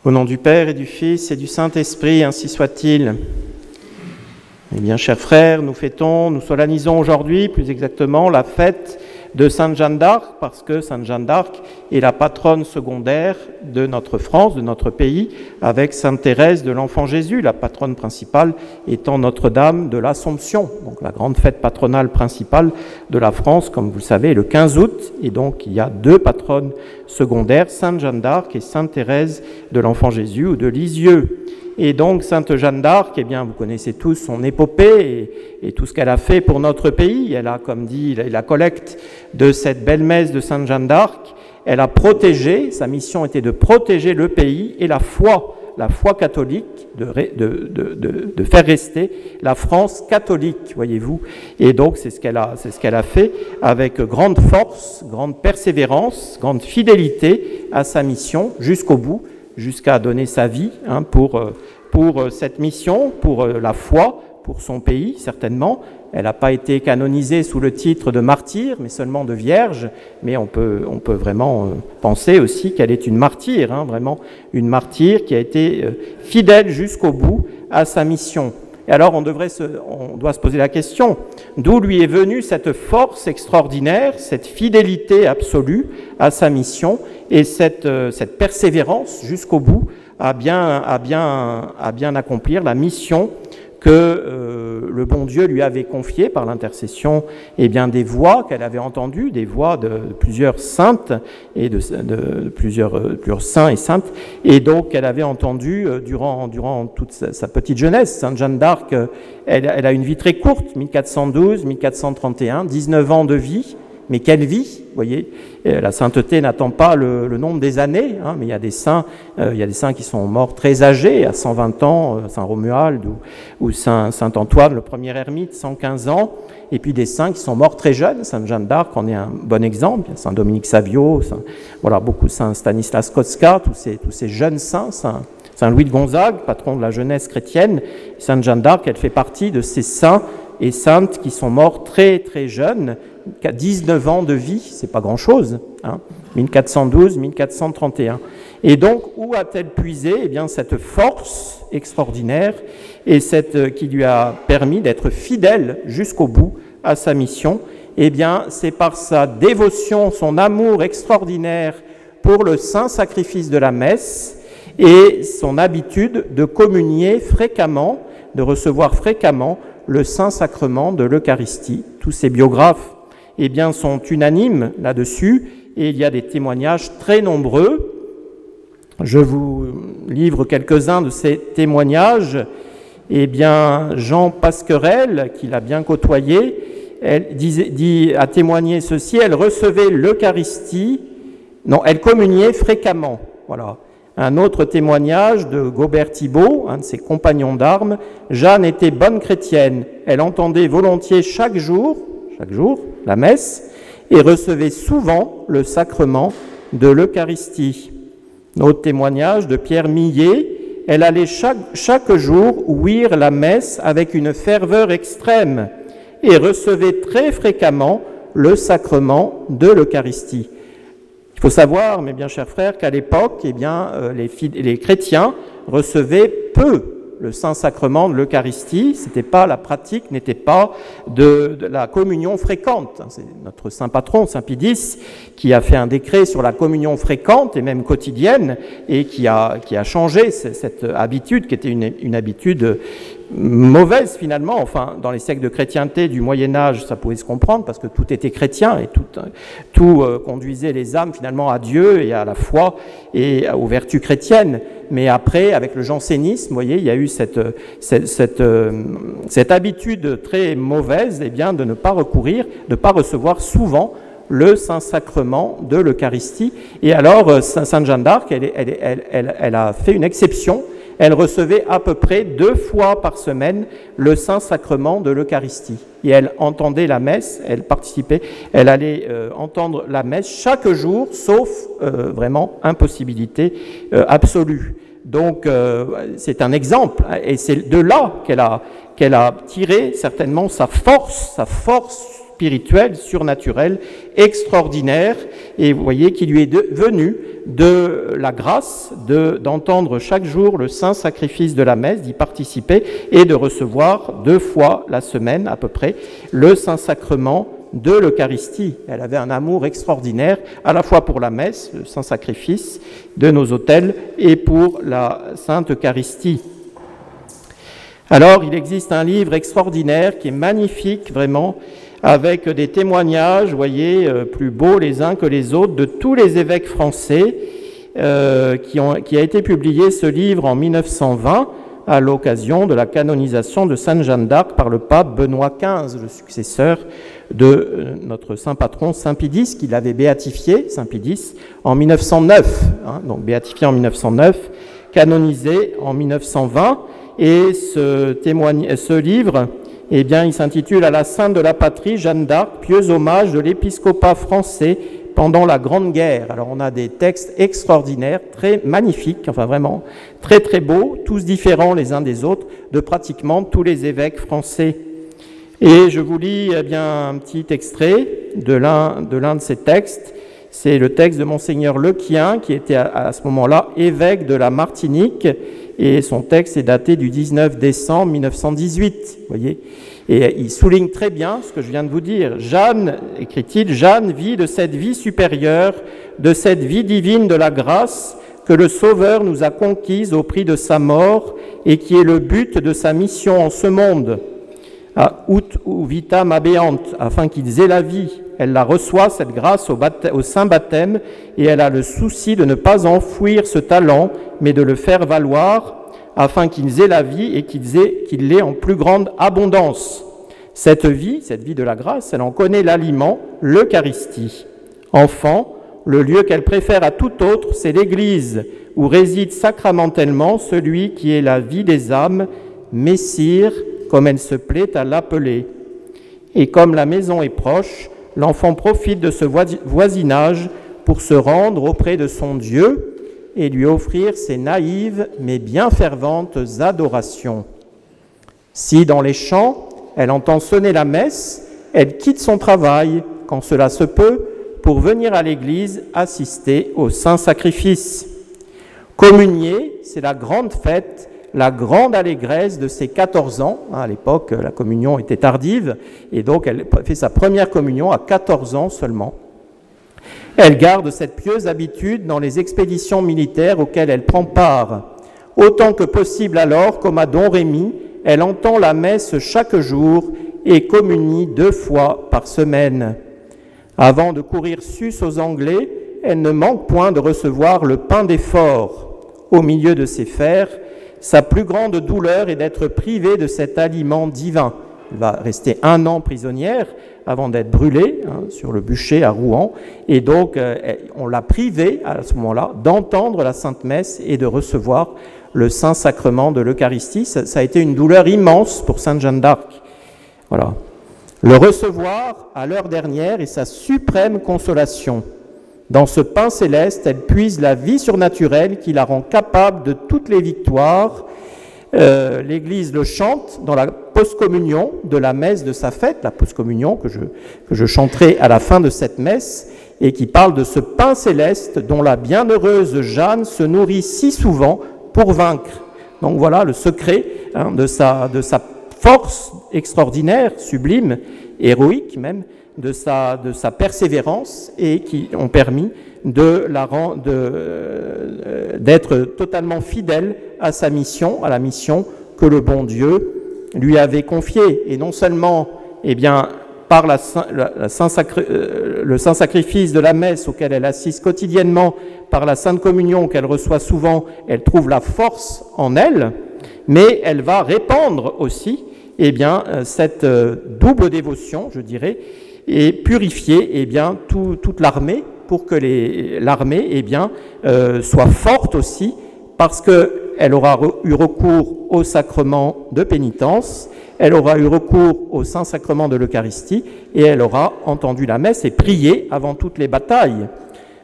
Au nom du Père et du Fils et du Saint-Esprit, ainsi soit-il. Eh bien, chers frères, nous solennisons aujourd'hui, plus exactement, la fête de Sainte Jeanne d'Arc, parce que Sainte Jeanne d'Arc est la patronne secondaire de notre France, de notre pays, avec Sainte Thérèse de l'Enfant Jésus, la patronne principale étant Notre-Dame de l'Assomption, donc la grande fête patronale principale de la France, comme vous le savez, le 15 août, et donc il y a deux patronnes secondaires, Sainte Jeanne d'Arc et Sainte Thérèse de l'Enfant Jésus ou de Lisieux. Et donc, Sainte Jeanne d'Arc, eh bien, vous connaissez tous son épopée et tout ce qu'elle a fait pour notre pays. Elle a, comme dit la collecte de cette belle messe de Sainte Jeanne d'Arc, elle a protégé, sa mission était de protéger le pays et la foi catholique, de faire rester la France catholique, voyez-vous. Et donc, c'est ce qu'elle a fait avec grande force, grande persévérance, grande fidélité à sa mission jusqu'au bout, jusqu'à donner sa vie pour cette mission, pour la foi, pour son pays, certainement. Elle n'a pas été canonisée sous le titre de martyr, mais seulement de vierge, mais on peut vraiment penser aussi qu'elle est une martyre, vraiment une martyre qui a été fidèle jusqu'au bout à sa mission. Et alors on doit se poser la question, d'où lui est venue cette force extraordinaire, cette fidélité absolue à sa mission et cette persévérance jusqu'au bout à bien accomplir la mission que le bon Dieu lui avait confiée par l'intercession des voix qu'elle avait entendues, des voix de plusieurs saintes et de plusieurs saints et saintes, et donc elle avait entendu durant toute sa petite jeunesse. Sainte Jeanne d'Arc, elle a une vie très courte, 1412-1431, 19 ans de vie. Mais quelle vie, vous voyez, la sainteté n'attend pas le nombre des années, mais il y a des saints qui sont morts très âgés, à 120 ans, Saint Romuald ou Saint Antoine, le premier ermite, 115 ans, et puis des saints qui sont morts très jeunes. Sainte Jeanne d'Arc en est un bon exemple, Saint Dominique Savio, beaucoup Saint Stanislas Kostka, tous ces jeunes saints, Saint Louis de Gonzague, patron de la jeunesse chrétienne. Sainte Jeanne d'Arc, elle fait partie de ces saints et saintes qui sont morts très très jeunes, 19 ans de vie, c'est pas grand-chose, 1412-1431. Et donc, où a-t-elle puisé cette force extraordinaire et qui lui a permis d'être fidèle jusqu'au bout à sa mission? C'est par sa dévotion, son amour extraordinaire pour le saint sacrifice de la messe et son habitude de communier fréquemment, de recevoir fréquemment le Saint-Sacrement de l'Eucharistie. Tous ces biographes sont unanimes là-dessus, et il y a des témoignages très nombreux. Je vous livre quelques-uns de ces témoignages. Jean Pasquerel, qui l'a bien côtoyé, a témoigné ceci: elle recevait l'Eucharistie, elle communiait fréquemment. Voilà. Un autre témoignage de Gobert Thibault, un de ses compagnons d'armes: Jeanne était bonne chrétienne, elle entendait volontiers chaque jour, la messe, et recevait souvent le sacrement de l'Eucharistie. Autre témoignage de Pierre Millet: elle allait chaque jour ouïr la messe avec une ferveur extrême et recevait très fréquemment le sacrement de l'Eucharistie. Il faut savoir, mes bien chers frères, qu'à l'époque, les chrétiens recevaient peu le Saint-Sacrement de l'Eucharistie. La pratique n'était pas de la communion fréquente. C'est notre saint patron, Saint Pie X, qui a fait un décret sur la communion fréquente et même quotidienne, et qui a changé cette habitude, qui était une habitude mauvaise finalement. Dans les siècles de chrétienté du Moyen-Âge, ça pouvait se comprendre parce que tout était chrétien et tout conduisait les âmes finalement à Dieu et à la foi et aux vertus chrétiennes. Mais après, avec le jansénisme, vous voyez, il y a eu cette habitude très mauvaise de ne pas recevoir souvent le Saint-Sacrement de l'Eucharistie. Et alors, Sainte Jeanne d'Arc, elle a fait une exception. Elle recevait à peu près 2 fois par semaine le Saint-Sacrement de l'Eucharistie. Et elle entendait la messe, elle participait, elle allait entendre la messe chaque jour, sauf vraiment impossibilité absolue. Donc c'est un exemple, et c'est de là qu'elle a tiré certainement sa force spirituelle, surnaturelle, extraordinaire, et vous voyez qu'il lui est venu de la grâce d'entendre chaque jour le saint sacrifice de la messe, d'y participer et de recevoir 2 fois la semaine à peu près le saint sacrement de l'Eucharistie. Elle avait un amour extraordinaire à la fois pour la messe, le saint sacrifice de nos autels, et pour la sainte Eucharistie. Alors, il existe un livre extraordinaire qui est magnifique, vraiment, avec des témoignages, vous voyez, plus beaux les uns que les autres, de tous les évêques français, qui a été publié, ce livre, en 1920, à l'occasion de la canonisation de Sainte Jeanne d'Arc par le pape Benoît XV, le successeur de notre saint patron Saint Pie X, qui l'avait béatifié, Saint Pie X, en 1909, béatifié en 1909, canonisé en 1920, et ce livre, eh bien, il s'intitule « À la sainte de la patrie, Jeanne d'Arc, pieux hommage de l'épiscopat français pendant la Grande Guerre ». Alors, on a des textes extraordinaires, très magnifiques, enfin vraiment très très beaux, tous différents les uns des autres, de pratiquement tous les évêques français. Et je vous lis un petit extrait de l'un de ces textes. C'est le texte de Monseigneur Lequien, qui était à ce moment-là évêque de la Martinique, et son texte est daté du 19 décembre 1918, vous voyez. Et il souligne très bien ce que je viens de vous dire. Jeanne, écrit-il, Jeanne vit de cette vie supérieure, de cette vie divine de la grâce que le Sauveur nous a conquise au prix de sa mort et qui est le but de sa mission en ce monde. Ut vitam habeant, afin qu'ils aient la vie. Elle la reçoit, cette grâce, au saint baptême, et elle a le souci de ne pas enfouir ce talent, mais de le faire valoir, afin qu'ils aient la vie et qu'ils l'aient en plus grande abondance. Cette vie de la grâce, elle en connaît l'aliment, l'Eucharistie. Enfant, le lieu qu'elle préfère à tout autre, c'est l'Église, où réside sacramentellement celui qui est la vie des âmes, Messire, comme elle se plaît à l'appeler. Et comme la maison est proche, l'enfant profite de ce voisinage pour se rendre auprès de son Dieu et lui offrir ses naïves mais bien ferventes adorations. Si dans les champs, elle entend sonner la messe, elle quitte son travail, quand cela se peut, pour venir à l'église assister au saint sacrifice. Communier, c'est la grande fête, la grande allégresse de ses 14 ans. À l'époque, la communion était tardive, et donc elle fait sa première communion à 14 ans seulement. Elle garde cette pieuse habitude dans les expéditions militaires auxquelles elle prend part. Autant que possible alors, comme à Don Rémy, elle entend la messe chaque jour et communie 2 fois par semaine. Avant de courir sus aux Anglais, elle ne manque point de recevoir le pain d'effort. Au milieu de ses fers, sa plus grande douleur est d'être privée de cet aliment divin. Elle va rester 1 an prisonnière avant d'être brûlée sur le bûcher à Rouen. Et donc, on l'a privée à ce moment-là d'entendre la Sainte Messe et de recevoir le Saint Sacrement de l'Eucharistie. Ça a été une douleur immense pour Sainte Jeanne d'Arc. Voilà. Le recevoir à l'heure dernière est sa suprême consolation. Dans ce pain céleste, elle puise la vie surnaturelle qui la rend capable de toutes les victoires. L'Église le chante dans la post-communion de la messe de sa fête, la post-communion que je chanterai à la fin de cette messe, et qui parle de ce pain céleste dont la bienheureuse Jeanne se nourrit si souvent pour vaincre. Donc voilà le secret de sa force extraordinaire, sublime, héroïque même, de sa persévérance, et qui ont permis d'être totalement fidèle à sa mission, à la mission que le bon Dieu lui avait confiée. Et non seulement, par le saint sacrifice de la messe auquel elle assiste quotidiennement, par la Sainte Communion qu'elle reçoit souvent, elle trouve la force en elle, mais elle va répandre aussi cette double dévotion, je dirais, et purifier toute l'armée pour que l'armée soit forte aussi, parce qu'elle aura eu recours au sacrement de pénitence, elle aura eu recours au Saint-Sacrement de l'Eucharistie, et elle aura entendu la messe et prié avant toutes les batailles.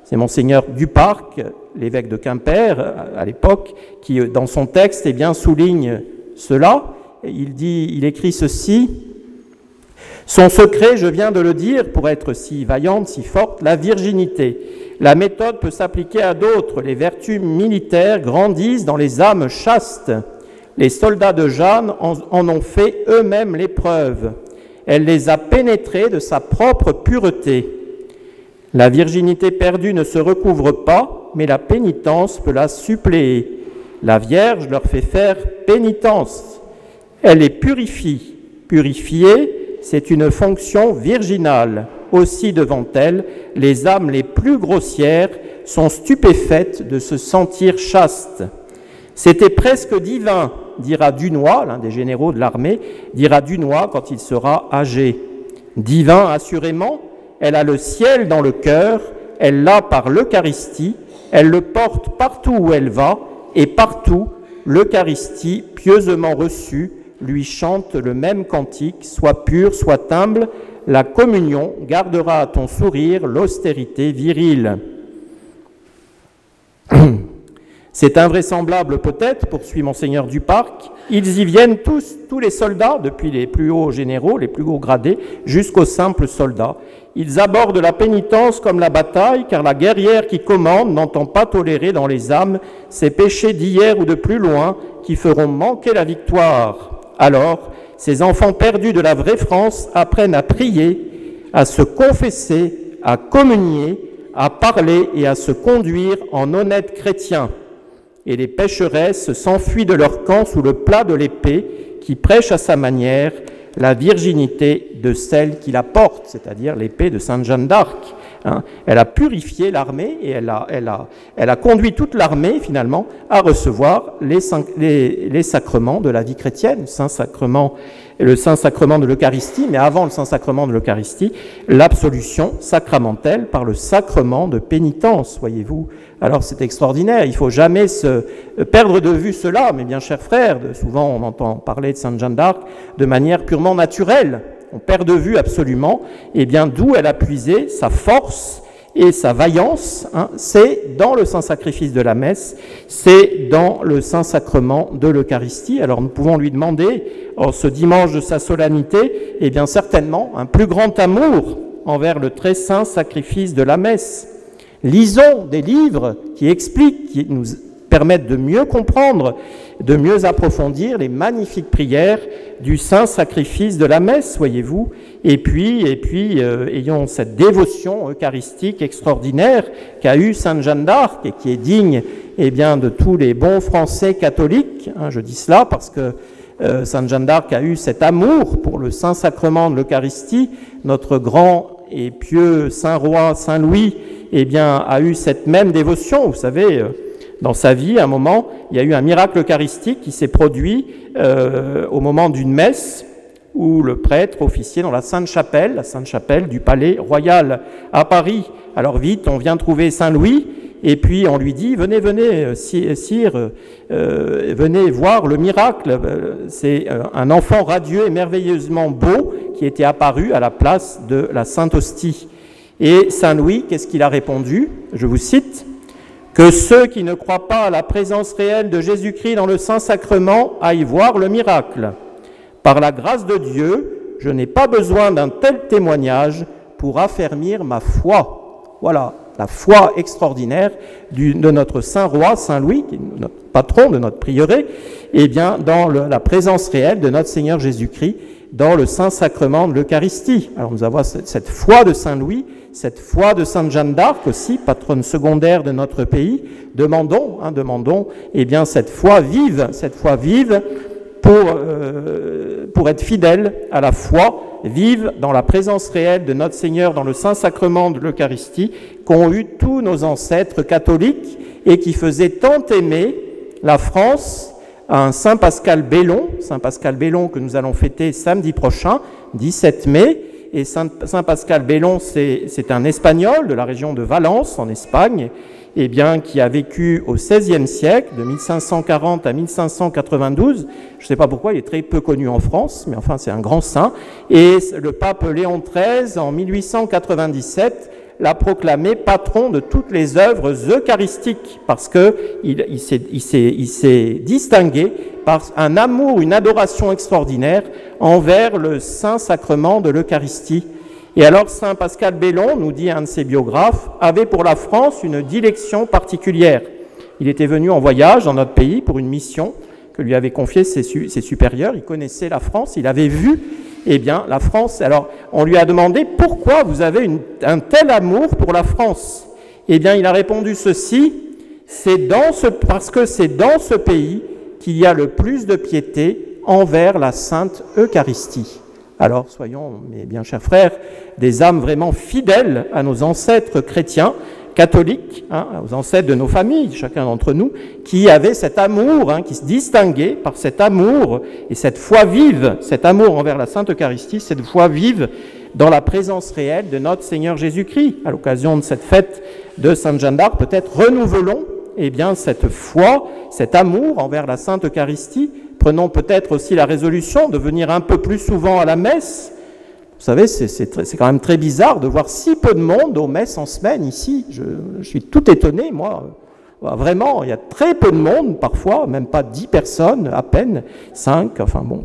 C'est Monseigneur Duparc, l'évêque de Quimper à l'époque, qui dans son texte souligne cela. Il écrit ceci: Son secret, je viens de le dire, pour être si vaillante, si forte, la virginité. La méthode peut s'appliquer à d'autres. Les vertus militaires grandissent dans les âmes chastes. Les soldats de Jeanne en ont fait eux-mêmes l'épreuve. Elle les a pénétrés de sa propre pureté. La virginité perdue ne se recouvre pas, mais la pénitence peut la suppléer. La Vierge leur fait faire pénitence. Elle les purifie. Purifier, c'est une fonction virginale. Aussi devant elle, les âmes les plus grossières sont stupéfaites de se sentir chastes. C'était presque divin, dira Dunois, l'un des généraux de l'armée, dira Dunois quand il sera âgé. Divin, assurément, elle a le ciel dans le cœur, elle l'a par l'Eucharistie, elle le porte partout où elle va, et partout, l'Eucharistie, pieusement reçue, lui chante le même cantique, soit pur, soit humble, la communion gardera à ton sourire l'austérité virile. C'est invraisemblable peut-être, poursuit Monseigneur Duparc, ils y viennent tous les soldats, depuis les plus hauts généraux, les plus hauts gradés, jusqu'aux simples soldats. Ils abordent la pénitence comme la bataille, car la guerrière qui commande n'entend pas tolérer dans les âmes ces péchés d'hier ou de plus loin qui feront manquer la victoire. Alors, ces enfants perdus de la vraie France apprennent à prier, à se confesser, à communier, à parler et à se conduire en honnêtes chrétiens. Et les pécheresses s'enfuient de leur camp sous le plat de l'épée qui prêche à sa manière la virginité de celle qui la porte, c'est-à-dire l'épée de Sainte Jeanne d'Arc. Elle a purifié l'armée et elle a conduit toute l'armée finalement à recevoir les sacrements de la vie chrétienne, le Saint-Sacrement de l'Eucharistie, mais avant le Saint-Sacrement de l'Eucharistie, l'absolution sacramentelle par le sacrement de pénitence, voyez-vous. Alors c'est extraordinaire, il ne faut jamais se perdre de vue cela, mes bien chers frères, souvent on entend parler de Sainte Jeanne d'Arc de manière purement naturelle. On perd de vue absolument, et bien d'où elle a puisé sa force et sa vaillance, c'est dans le Saint-Sacrifice de la messe, c'est dans le Saint-Sacrement de l'Eucharistie. Alors nous pouvons lui demander, ce dimanche de sa solennité, et bien certainement un plus grand amour envers le très saint sacrifice de la messe. Lisons des livres qui expliquent, qui nous permettent de mieux comprendre, de mieux approfondir les magnifiques prières du saint sacrifice de la messe, voyez-vous. Et puis ayons cette dévotion eucharistique extraordinaire qu'a eue Sainte Jeanne d'Arc et qui est digne, de tous les bons Français catholiques. Je dis cela parce que Sainte Jeanne d'Arc a eu cet amour pour le saint sacrement de l'Eucharistie. Notre grand et pieux saint roi Saint Louis, a eu cette même dévotion. Vous savez, dans sa vie, à un moment, il y a eu un miracle eucharistique qui s'est produit au moment d'une messe où le prêtre officiait dans la Sainte Chapelle du Palais Royal à Paris. Alors vite, on vient trouver Saint Louis et puis on lui dit « Venez, sire, venez voir le miracle. C'est un enfant radieux et merveilleusement beau qui était apparu à la place de la Sainte Hostie. » Et Saint Louis, qu'est-ce qu'il a répondu? Je vous cite. Que ceux qui ne croient pas à la présence réelle de Jésus-Christ dans le Saint-Sacrement aillent voir le miracle. Par la grâce de Dieu, je n'ai pas besoin d'un tel témoignage pour affermir ma foi. Voilà, la foi extraordinaire de notre Saint-Roi, Saint-Louis, qui est notre patron de notre prieuré, dans la présence réelle de notre Seigneur Jésus-Christ dans le Saint-Sacrement de l'Eucharistie. Alors nous avons cette foi de Saint-Louis, cette foi de Sainte Jeanne d'Arc aussi, patronne secondaire de notre pays. Demandons cette foi vive pour être fidèle à la foi, vive dans la présence réelle de notre Seigneur dans le Saint-Sacrement de l'Eucharistie, qu'ont eu tous nos ancêtres catholiques et qui faisaient tant aimer la France à un Saint Pascal Bellon que nous allons fêter samedi prochain, 17 mai. Et Saint Pascal Bellon, c'est un Espagnol de la région de Valence, en Espagne, qui a vécu au XVIe siècle, de 1540 à 1592. Je ne sais pas pourquoi, il est très peu connu en France, mais enfin c'est un grand saint. Et le pape Léon XIII, en 1897, l'a proclamé patron de toutes les œuvres eucharistiques, parce qu'il s'est distingué par un amour, une adoration extraordinaire envers le saint sacrement de l'Eucharistie. Et alors, saint Pascal Bellon, nous dit un de ses biographes, avait pour la France une dilection particulière. Il était venu en voyage dans notre pays pour une mission que lui avaient confiée ses supérieurs. Il connaissait la France, il avait vu, eh bien, la France. Alors, on lui a demandé « Pourquoi vous avez un tel amour pour la France ?» Eh bien, il a répondu ceci « Parce que c'est dans ce pays qu'il y a le plus de piété envers la Sainte Eucharistie. » Alors, soyons, mes bien chers frères, des âmes vraiment fidèles à nos ancêtres chrétiens, catholiques, aux ancêtres de nos familles, chacun d'entre nous, qui avaient cet amour, qui se distinguaient par cet amour et cette foi vive, cet amour envers la Sainte Eucharistie, cette foi vive dans la présence réelle de notre Seigneur Jésus-Christ. À l'occasion de cette fête de Sainte Jeanne d'Arc, peut-être renouvelons cette foi, cet amour envers la Sainte Eucharistie. Prenons peut-être aussi la résolution de venir un peu plus souvent à la messe. Vous savez, c'est quand même très bizarre de voir si peu de monde aux messes en semaine ici. Je suis tout étonné, moi. Vraiment, il y a très peu de monde parfois, même pas 10 personnes, à peine 5, enfin bon.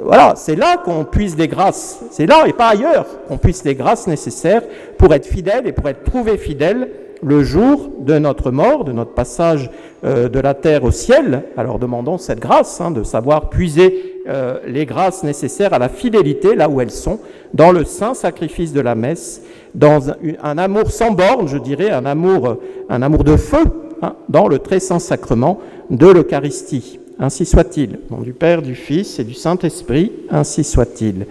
Voilà, c'est là qu'on puise les grâces. C'est là et pas ailleurs qu'on puise les grâces nécessaires pour être fidèle et pour être prouvé fidèle le jour de notre mort, de notre passage de la terre au ciel. Alors demandons cette grâce, de savoir puiser les grâces nécessaires à la fidélité, là où elles sont, dans le saint sacrifice de la messe, dans un amour sans borne, je dirais, un amour de feu, dans le très saint sacrement de l'Eucharistie. Ainsi soit-il. Au nom du Père, du Fils et du Saint-Esprit, ainsi soit-il.